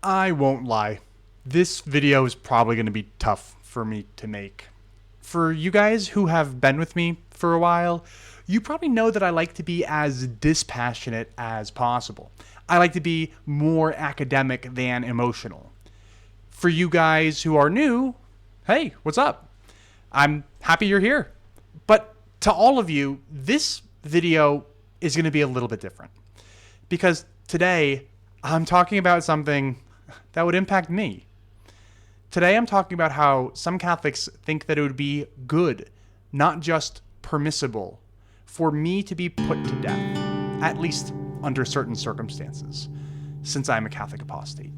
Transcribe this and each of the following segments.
I won't lie. This video is probably going to be tough for me to make. For you guys who have been with me for a while, you probably know that I like to be as dispassionate as possible. I like to be more academic than emotional. For you guys who are new, hey, what's up? I'm happy you're here. But to all of you, this video is going to be a little bit different. Because today, I'm talking about something that would impact me. Today, I'm talking about how some Catholics think that it would be good, not just permissible, for me to be put to death, at least under certain circumstances, since I'm a Catholic apostate.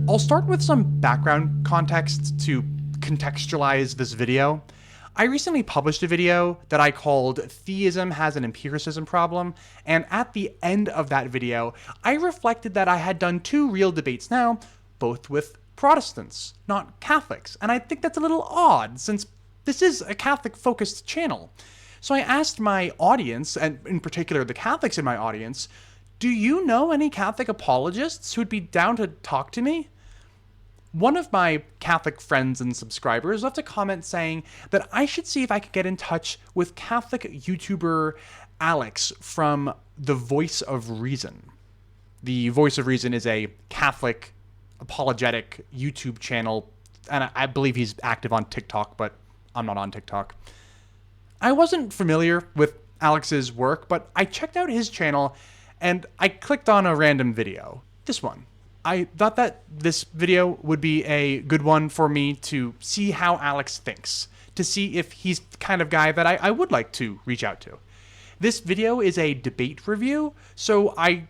I'll start with some background context to contextualize this video. I recently published a video that I called Theism Has an Empiricism Problem, and at the end of that video, I reflected that I had done 2 real debates now, both with Protestants, not Catholics, and I think that's a little odd since this is a Catholic-focused channel. So I asked my audience, and in particular the Catholics in my audience, do you know any Catholic apologists who'd be down to talk to me? One of my Catholic friends and subscribers left a comment saying that I should see if I could get in touch with Catholic YouTuber Alex from The Voice of Reason. The Voice of Reason is a Catholic apologetic YouTube channel, and I believe he's active on TikTok, but I'm not on TikTok. I wasn't familiar with Alex's work, but I checked out his channel and I clicked on a random video. This one. I thought that this video would be a good one for me to see how Alex thinks, to see if he's the kind of guy that I would like to reach out to. This video is a debate review, so I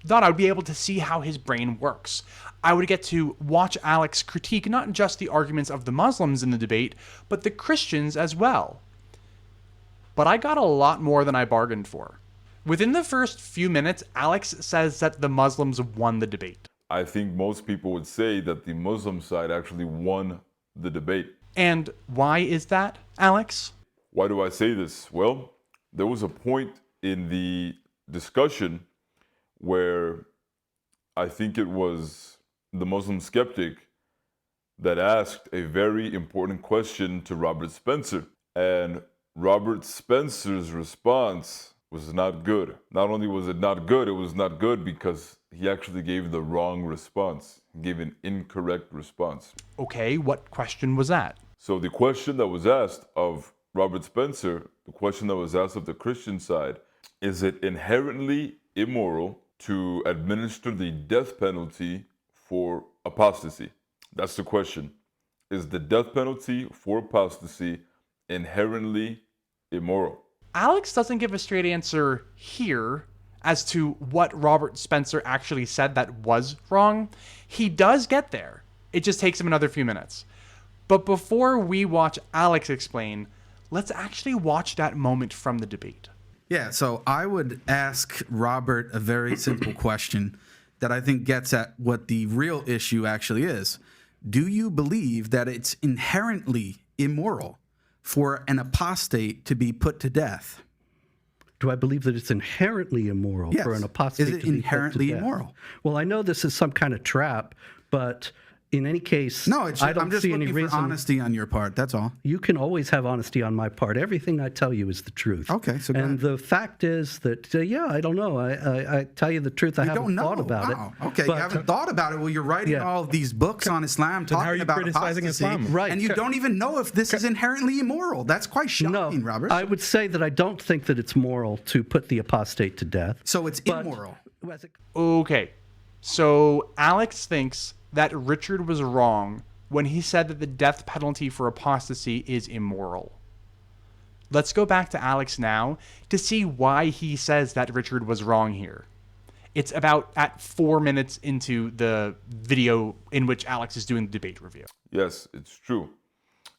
thought I would be able to see how his brain works. I would get to watch Alex critique not just the arguments of the Muslims in the debate, but the Christians as well. But I got a lot more than I bargained for. Within the first few minutes, Alex says that the Muslims won the debate. I think most people would say that the Muslim side actually won the debate. And why is that, Alex? Why do I say this? Well, there was a point in the discussion where I think it was the Muslim skeptic that asked a very important question to Robert Spencer. And Robert Spencer's response was not good. Not only was it not good, it was not good because he actually gave the wrong response. He gave an incorrect response. Okay, what question was that? So the question that was asked of Robert Spencer, the question that was asked of the Christian side, is it inherently immoral to administer the death penalty for apostasy? That's the question. Is the death penalty for apostasy inherently immoral? Alex doesn't give a straight answer here as to what Robert Spencer actually said that was wrong. He does get there. It just takes him another few minutes. But before we watch Alex explain, let's actually watch that moment from the debate. Yeah, so I would ask Robert a very simple question that I think gets at what the real issue actually is. Do you believe that it's inherently immoral for an apostate to be put to death? Do I believe that it's inherently immoral for an apostate to be put to death? Is it inherently immoral? Well, I know this is some kind of trap, but in any case, no, I don't I'm just see any looking reason. for honesty on your part. That's all. You can always have honesty on my part. Everything I tell you is the truth. Okay, so and the fact is that I don't know. I tell you the truth. I haven't thought about it. Okay, but, you haven't thought about it. Well, you're writing all of these books on Islam talking about criticizing apostasy, Islam? Right? And you don't even know if this is inherently immoral. That's quite shocking, Robert. I would say that I don't think that it's moral to put the apostate to death. So it's immoral. Okay, so Alex thinks that Richard was wrong when he said that the death penalty for apostasy is immoral. Let's go back to Alex now to see why he says that Richard was wrong here. It's about at 4 minutes into the video in which Alex is doing the debate review. Yes, it's true.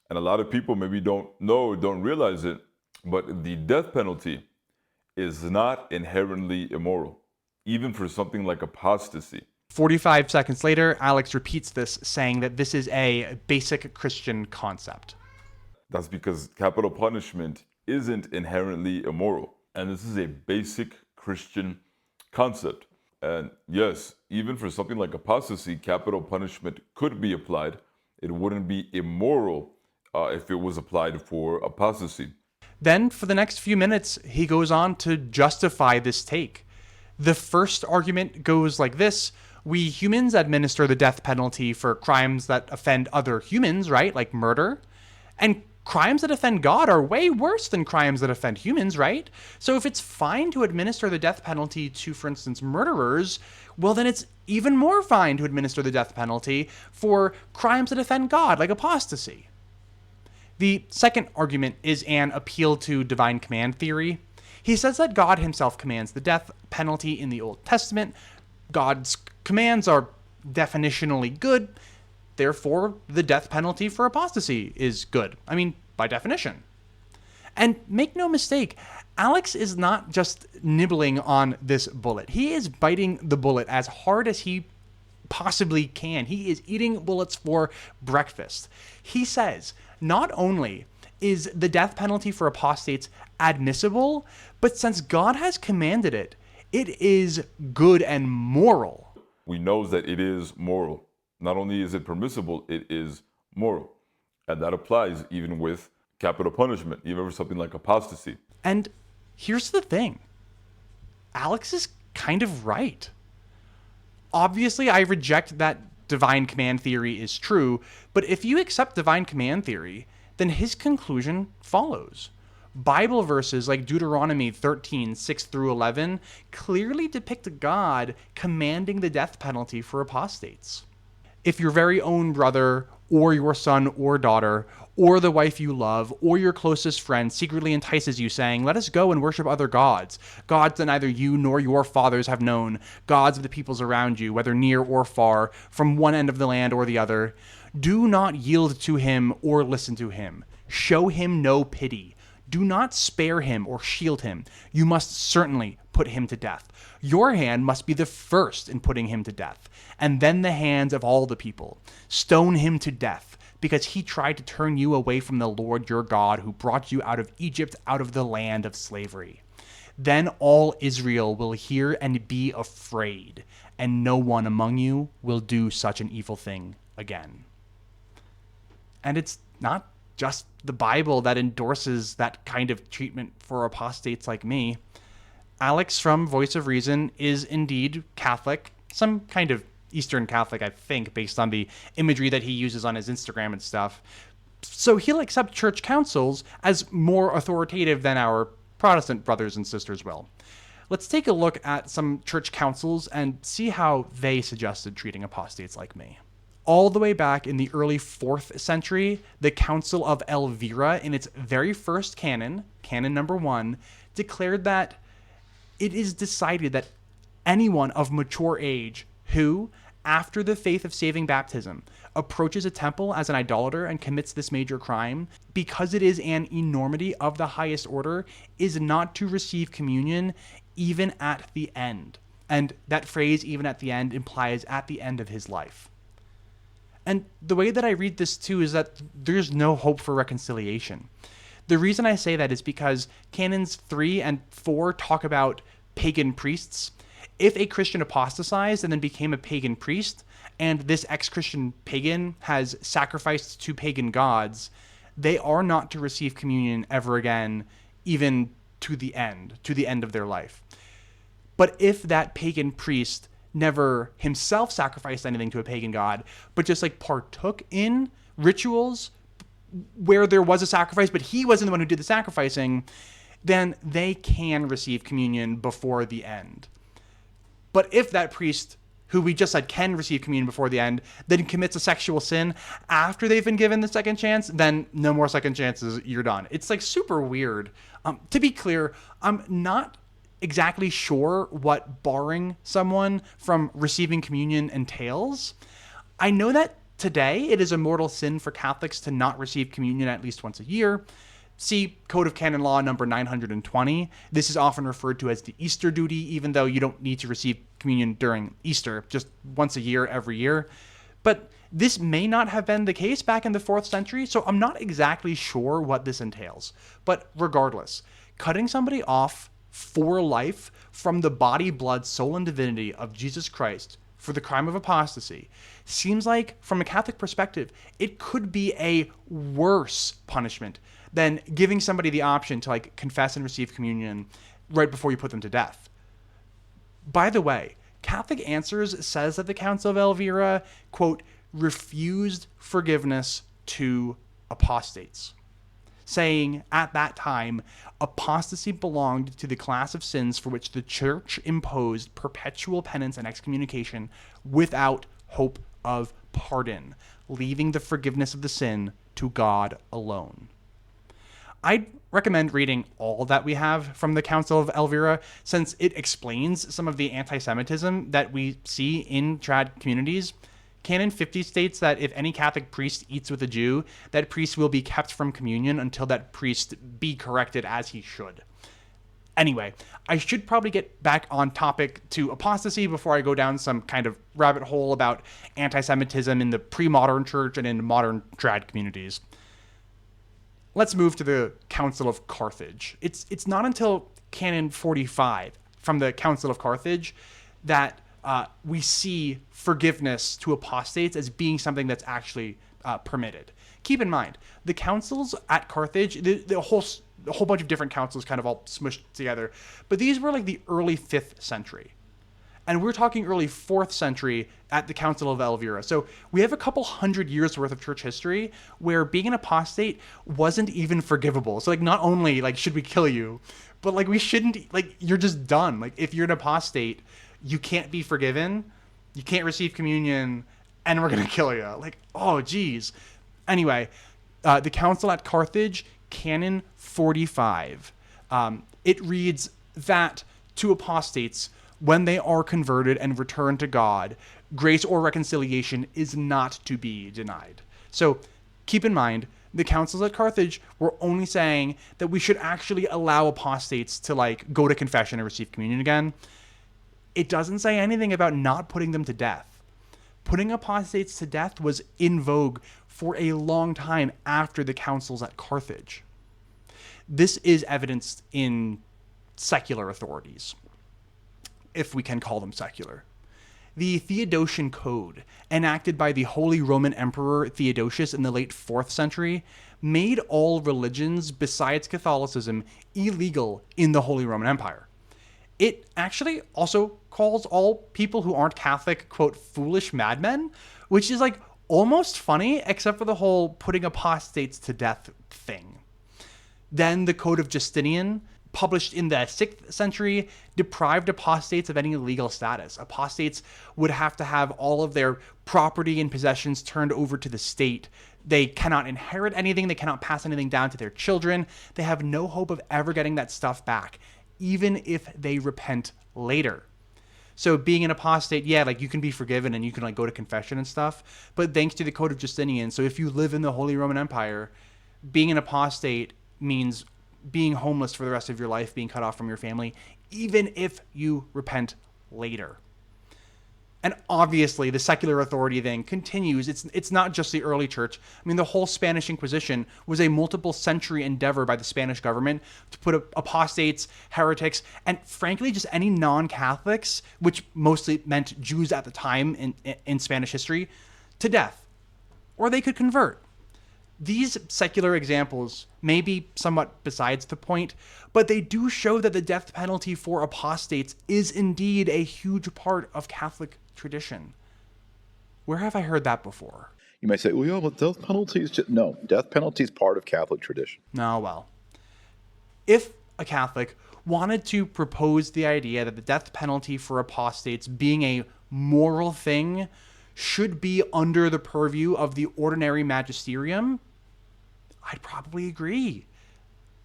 And a lot of people maybe don't know, don't realize it, but the death penalty is not inherently immoral, even for something like apostasy. 45 seconds later, Alex repeats this, saying that this is a basic Christian concept. That's because capital punishment isn't inherently immoral. And this is a basic Christian concept. And yes, even for something like apostasy, capital punishment could be applied. It wouldn't be immoral if it was applied for apostasy. Then, for the next few minutes, he goes on to justify this take. The first argument goes like this: we humans administer the death penalty for crimes that offend other humans, right? Like murder. And crimes that offend God are way worse than crimes that offend humans, right? So if it's fine to administer the death penalty to, for instance, murderers, well, then it's even more fine to administer the death penalty for crimes that offend God, like apostasy. The second argument is an appeal to divine command theory. He says that God himself commands the death penalty in the Old Testament. God's commands are definitionally good. Therefore, the death penalty for apostasy is good. I mean, by definition. And make no mistake, Alex is not just nibbling on this bullet. He is biting the bullet as hard as he possibly can. He is eating bullets for breakfast. He says, not only is the death penalty for apostates admissible, but since God has commanded it, it is good and moral. We know that it is moral. Not only is it permissible, it is moral. And that applies even with capital punishment, even for something like apostasy. And here's the thing. Alex is kind of right. Obviously, I reject that divine command theory is true, but if you accept divine command theory, then his conclusion follows. Bible verses like Deuteronomy 13, 6 through 11 clearly depict God commanding the death penalty for apostates. If your very own brother, or your son or daughter, or the wife you love, or your closest friend secretly entices you, saying, "Let us go and worship other gods, gods that neither you nor your fathers have known, gods of the peoples around you, whether near or far, from one end of the land or the other," do not yield to him or listen to him. Show him no pity. Do not spare him or shield him. You must certainly put him to death. Your hand must be the first in putting him to death, and then the hands of all the people. Stone him to death, because he tried to turn you away from the Lord your God, who brought you out of Egypt, out of the land of slavery. Then all Israel will hear and be afraid, and no one among you will do such an evil thing again. And it's not just the Bible that endorses that kind of treatment for apostates like me. Alex from Voice of Reason is indeed Catholic, some kind of Eastern Catholic, I think, based on the imagery that he uses on his Instagram and stuff. So he'll accept church councils as more authoritative than our Protestant brothers and sisters will. Let's take a look at some church councils and see how they suggested treating apostates like me. All the way back in the early 4th century, the Council of Elvira, in its very first canon, canon number 1, declared that it is decided that anyone of mature age who, after the faith of saving baptism, approaches a temple as an idolater and commits this major crime, because it is an enormity of the highest order, is not to receive communion even at the end. And that phrase, even at the end, implies at the end of his life. And the way that I read this too is that there's no hope for reconciliation. The reason I say that is because canons 3 and 4 talk about pagan priests. If a Christian apostatized and then became a pagan priest, and this ex-Christian pagan has sacrificed to pagan gods, they are not to receive communion ever again, even to the end of their life. But if that pagan priest never himself sacrificed anything to a pagan god, but just like partook in rituals where there was a sacrifice, but he wasn't the one who did the sacrificing, then they can receive communion before the end. But if that priest, who we just said can receive communion before the end, then commits a sexual sin after they've been given the second chance, then no more second chances, you're done. It's like super weird. To be clear, I'm not exactly sure what barring someone from receiving communion entails. I know that today it is a mortal sin for Catholics to not receive communion at least once a year. See Code of Canon Law number 920. This is often referred to as the Easter duty, even though you don't need to receive communion during Easter, just once a year, every year. But this may not have been the case back in the 4th century, so I'm not exactly sure what this entails. But regardless, cutting somebody off for life from the body, blood, soul, and divinity of Jesus Christ for the crime of apostasy seems like, from a Catholic perspective, it could be a worse punishment than giving somebody the option to like confess and receive communion right before you put them to death. By the way, Catholic Answers says that the Council of Elvira, quote, refused forgiveness to apostates, saying at that time, apostasy belonged to the class of sins for which the Church imposed perpetual penance and excommunication without hope of pardon, leaving the forgiveness of the sin to God alone. I'd recommend reading all that we have from the Council of Elvira, since it explains some of the anti-Semitism that we see in trad communities. Canon 50 states that if any Catholic priest eats with a Jew, that priest will be kept from communion until that priest be corrected as he should. Anyway, I should probably get back on topic to apostasy before I go down some kind of rabbit hole about anti-Semitism in the pre-modern church and in modern trad communities. Let's move to the Council of Carthage. It's not until Canon 45 from the Council of Carthage that we see forgiveness to apostates as being something that's actually permitted. Keep in mind, the councils at Carthage, the whole bunch of different councils kind of all smushed together, but these were like the early 5th century. And we're talking early 4th century at the Council of Elvira. So we have a couple hundred years worth of church history where being an apostate wasn't even forgivable. So like not only like should we kill you, but like we shouldn't, like you're just done. Like if you're an apostate, you can't be forgiven, you can't receive communion, and we're going to kill you. Like, oh, geez. Anyway, the council at Carthage, Canon 45, it reads that to apostates, when they are converted and return to God, grace or reconciliation is not to be denied. So keep in mind, the councils at Carthage were only saying that we should actually allow apostates to like go to confession and receive communion again. It doesn't say anything about not putting them to death. Putting apostates to death was in vogue for a long time after the councils at Carthage. This is evidenced in secular authorities, if we can call them secular. The Theodosian Code, enacted by the Holy Roman Emperor Theodosius in the late 4th century, made all religions besides Catholicism illegal in the Holy Roman Empire. It actually also calls all people who aren't Catholic, quote, foolish madmen, which is like almost funny, except for the whole putting apostates to death thing. Then the Code of Justinian, published in the 6th century, deprived apostates of any legal status. Apostates would have to have all of their property and possessions turned over to the state. They cannot inherit anything. They cannot pass anything down to their children. They have no hope of ever getting that stuff back, even if they repent later. So being an apostate, yeah, like you can be forgiven and you can like go to confession and stuff, but thanks to the Code of Justinian, so if you live in the Holy Roman Empire, being an apostate means being homeless for the rest of your life, being cut off from your family, even if you repent later. And obviously, the secular authority then continues. It's not just the early church. I mean, the whole Spanish Inquisition was a multiple century endeavor by the Spanish government to put apostates, heretics, and frankly, just any non-Catholics, which mostly meant Jews at the time in Spanish history, to death. Or they could convert. These secular examples may be somewhat besides the point, but they do show that the death penalty for apostates is indeed a huge part of Catholic tradition. Where have I heard that before? You may say, well, yeah, but death penalty is just... No, death penalty is part of Catholic tradition. No, well. If a Catholic wanted to propose the idea that the death penalty for apostates being a moral thing should be under the purview of the ordinary magisterium, I'd probably agree.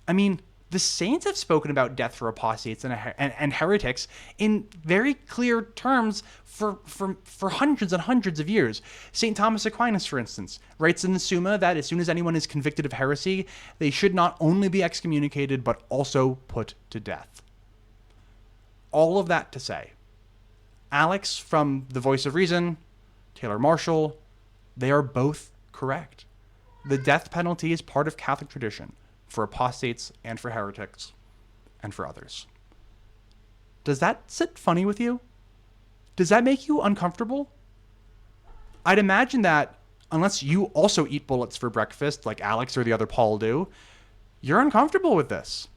I mean, the saints have spoken about death for apostates and heretics in very clear terms for hundreds and hundreds of years. St. Thomas Aquinas, for instance, writes in the Summa that as soon as anyone is convicted of heresy, they should not only be excommunicated, but also put to death. All of that to say, Alex from The Voice of Reason, Taylor Marshall, they are both correct. The death penalty is part of Catholic tradition for apostates and for heretics and for others. Does that sit funny with you? Does that make you uncomfortable? I'd imagine that unless you also eat bullets for breakfast like Alex or the other Paul do, you're uncomfortable with this.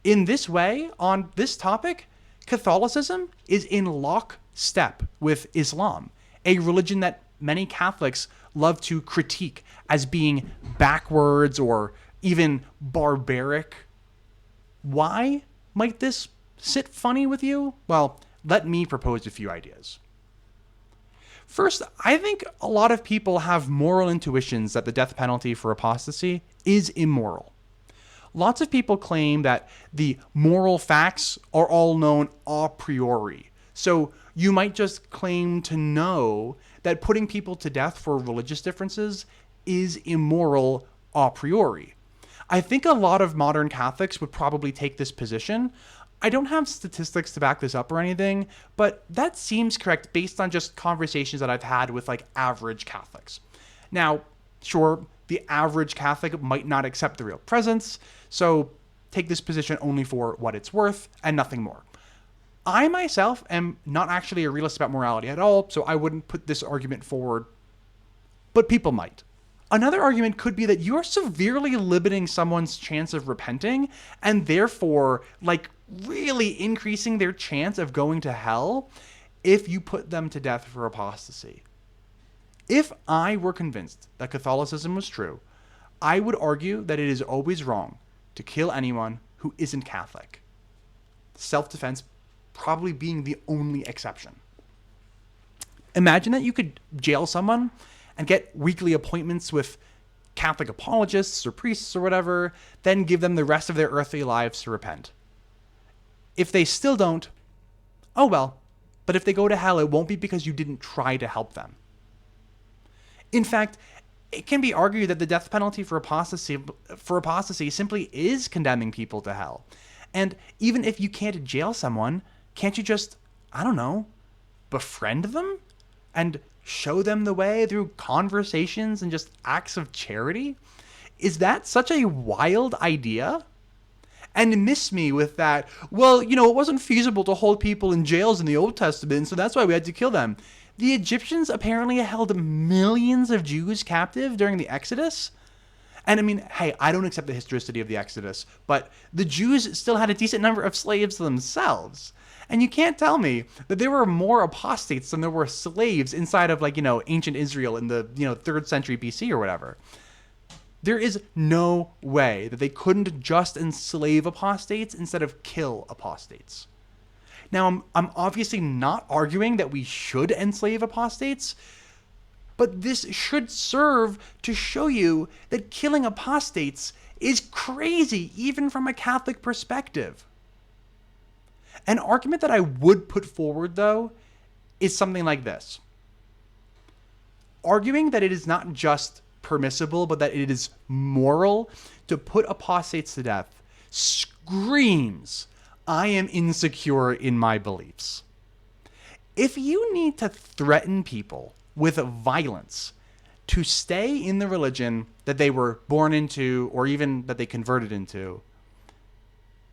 In this way, on this topic, Catholicism is in lockstep with Islam, a religion that many Catholics love to critique as being backwards or even barbaric. Why might this sit funny with you? Well, let me propose a few ideas. First, I think a lot of people have moral intuitions that the death penalty for apostasy is immoral. Lots of people claim that the moral facts are all known a priori. So you might just claim to know that putting people to death for religious differences is immoral a priori. I think a lot of modern Catholics would probably take this position. I don't have statistics to back this up or anything, but that seems correct based on just conversations that I've had with like average Catholics. Now, sure, the average Catholic might not accept the real presence, so take this position only for what it's worth and nothing more. I myself am not actually a realist about morality at all, so I wouldn't put this argument forward, but people might. Another argument could be that you're severely limiting someone's chance of repenting and therefore like really increasing their chance of going to hell if you put them to death for apostasy. If I were convinced that Catholicism was true, I would argue that it is always wrong to kill anyone who isn't Catholic. Self-defense probably being the only exception. Imagine that you could jail someone and get weekly appointments with Catholic apologists or priests or whatever, then give them the rest of their earthly lives to repent. If they still don't, oh well, but if they go to hell, it won't be because you didn't try to help them. In fact, it can be argued that the death penalty for apostasy simply is condemning people to hell. And even if you can't jail someone, can't you just, I don't know, befriend them and show them the way through conversations and just acts of charity? Is that such a wild idea? And miss me with that, well, you know, it wasn't feasible to hold people in jails in the Old Testament, so that's why we had to kill them. The Egyptians apparently held millions of Jews captive during the Exodus. And I mean, hey, I don't accept the historicity of the Exodus, but the Jews still had a decent number of slaves themselves. And you can't tell me that there were more apostates than there were slaves inside of like, you know, ancient Israel in the, 3rd century BC or whatever. There is no way that they couldn't just enslave apostates instead of kill apostates. Now, I'm obviously not arguing that we should enslave apostates, but this should serve to show you that killing apostates is crazy, even from a Catholic perspective. An argument that I would put forward, though, is something like this. Arguing that it is not just permissible, but that it is moral to put apostates to death screams, I am insecure in my beliefs. If you need to threaten people with violence to stay in the religion that they were born into or even that they converted into,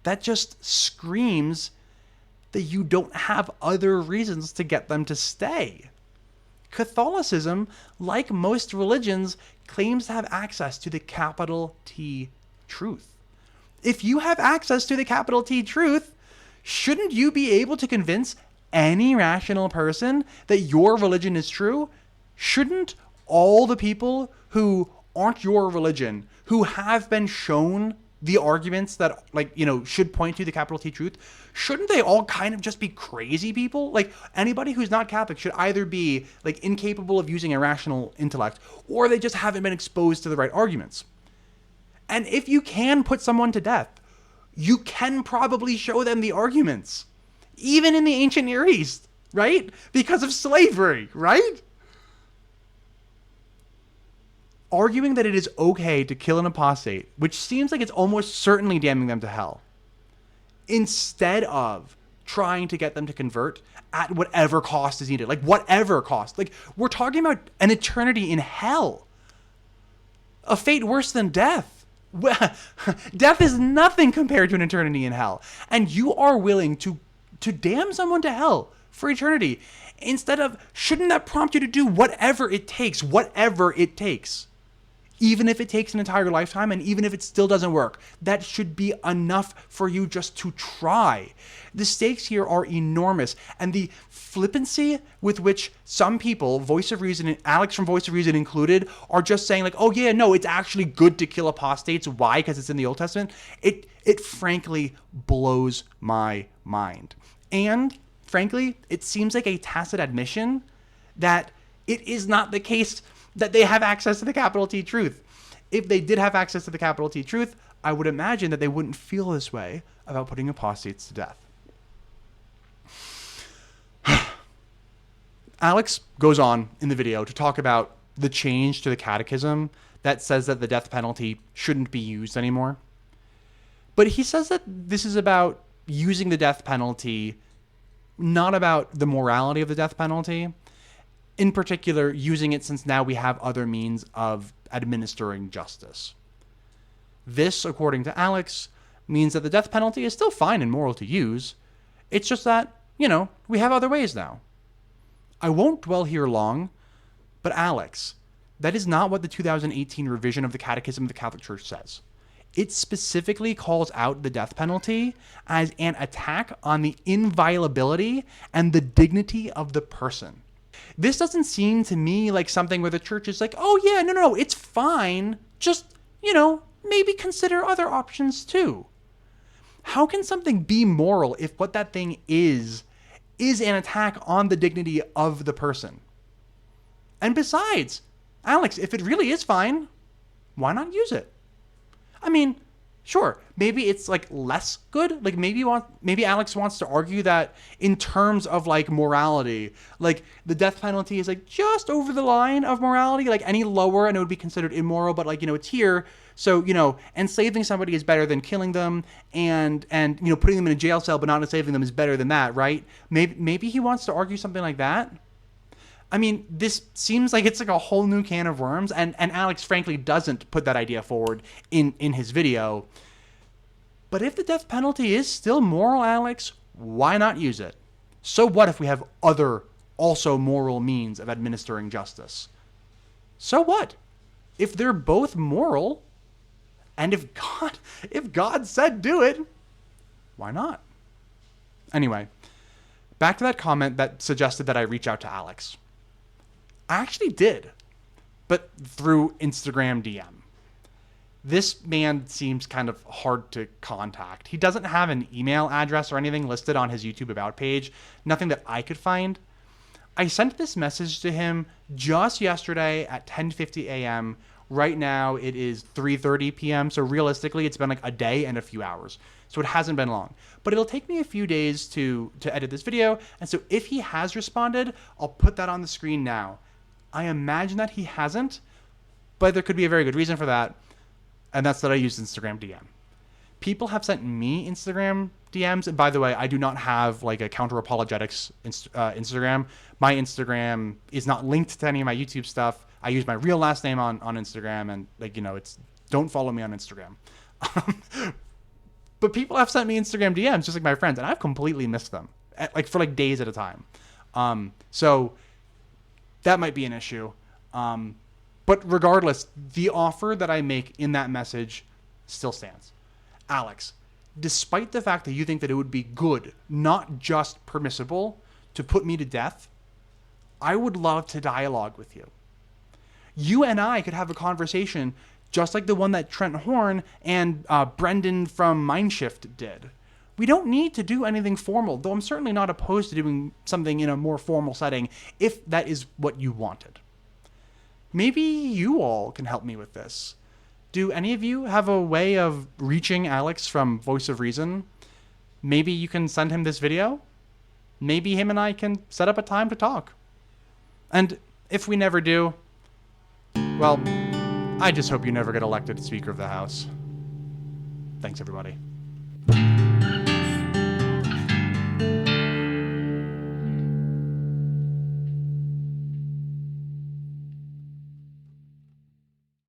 that just screams that you don't have other reasons to get them to stay. Catholicism, like most religions, claims to have access to the capital T truth. If you have access to the capital T truth, shouldn't you be able to convince any rational person that your religion is true? Shouldn't all the people who aren't your religion, who have been shown the arguments that, should point to the capital T truth, shouldn't they all kind of just be crazy people? Like, anybody who's not Catholic should either be, incapable of using a rational intellect, or they just haven't been exposed to the right arguments. And if you can put someone to death, you can probably show them the arguments. Even in the ancient Near East, right? Because of slavery, right? Arguing that it is okay to kill an apostate, which seems like it's almost certainly damning them to hell, instead of trying to get them to convert at whatever cost is needed. Whatever cost. We're talking about an eternity in hell. A fate worse than death. Death is nothing compared to an eternity in hell. And you are willing to to damn someone to hell for eternity. Instead of, shouldn't that prompt you to do whatever it takes, even if it takes an entire lifetime and even if it still doesn't work? That should be enough for you just to try. The stakes here are enormous, and the flippancy with which some people, Voice of Reason, Alex from Voice of Reason included, are just saying like, oh yeah, no, it's actually good to kill apostates. Why? Because it's in the Old Testament. It frankly blows my mind. And frankly, it seems like a tacit admission that it is not the case that they have access to the capital T truth. If they did have access to the capital T truth, I would imagine that they wouldn't feel this way about putting apostates to death. Alex goes on in the video to talk about the change to the catechism that says that the death penalty shouldn't be used anymore. But he says that this is about using the death penalty, not about the morality of the death penalty. In particular, using it since now we have other means of administering justice. This, according to Alex, means that the death penalty is still fine and moral to use. It's just that, we have other ways now. I won't dwell here long, but Alex, that is not what the 2018 revision of the Catechism of the Catholic Church says. It specifically calls out the death penalty as an attack on the inviolability and the dignity of the person. This doesn't seem to me like something where the church is like, oh yeah, no, it's fine. Just, maybe consider other options too. How can something be moral if what that thing is an attack on the dignity of the person? And besides, Alex, if it really is fine, why not use it? I mean, sure, maybe it's like less good. Like maybe Alex wants to argue that in terms of like morality, like the death penalty is like just over the line of morality, like any lower and it would be considered immoral, but like, it's here. So, enslaving somebody is better than killing them, and putting them in a jail cell but not enslaving them is better than that, right? Maybe he wants to argue something like that. I mean, this seems like it's like a whole new can of worms, and Alex frankly doesn't put that idea forward in his video. But if the death penalty is still moral, Alex, why not use it? So what if we have other also moral means of administering justice? So what? If they're both moral, and if God said do it, why not? Anyway, back to that comment that suggested that I reach out to Alex. I actually did, but through Instagram DM. This man seems kind of hard to contact. He doesn't have an email address or anything listed on his YouTube About page, nothing that I could find. I sent this message to him just yesterday at 10:50 a.m. Right now it is 3:30 p.m. So realistically, it's been like a day and a few hours. So it hasn't been long. But it'll take me a few days to edit this video. And so if he has responded, I'll put that on the screen now. I imagine that he hasn't, but there could be a very good reason for that. And that's that I use Instagram DM. People have sent me Instagram DMs. And by the way, I do not have like a counter-apologetics Instagram. My Instagram is not linked to any of my YouTube stuff. I use my real last name on Instagram, and it's don't follow me on Instagram. But people have sent me Instagram DMs, just like my friends, and I've completely missed them, for days at a time. So that might be an issue. But regardless, the offer that I make in that message still stands. Alex, despite the fact that you think that it would be good, not just permissible, to put me to death, I would love to dialogue with you. You and I could have a conversation just like the one that Trent Horn and Brendan from Mindshift did. We don't need to do anything formal, though I'm certainly not opposed to doing something in a more formal setting if that is what you wanted. Maybe you all can help me with this. Do any of you have a way of reaching Alex from Voice of Reason? Maybe you can send him this video? Maybe him and I can set up a time to talk. And if we never do, well, I just hope you never get elected Speaker of the House. Thanks, everybody.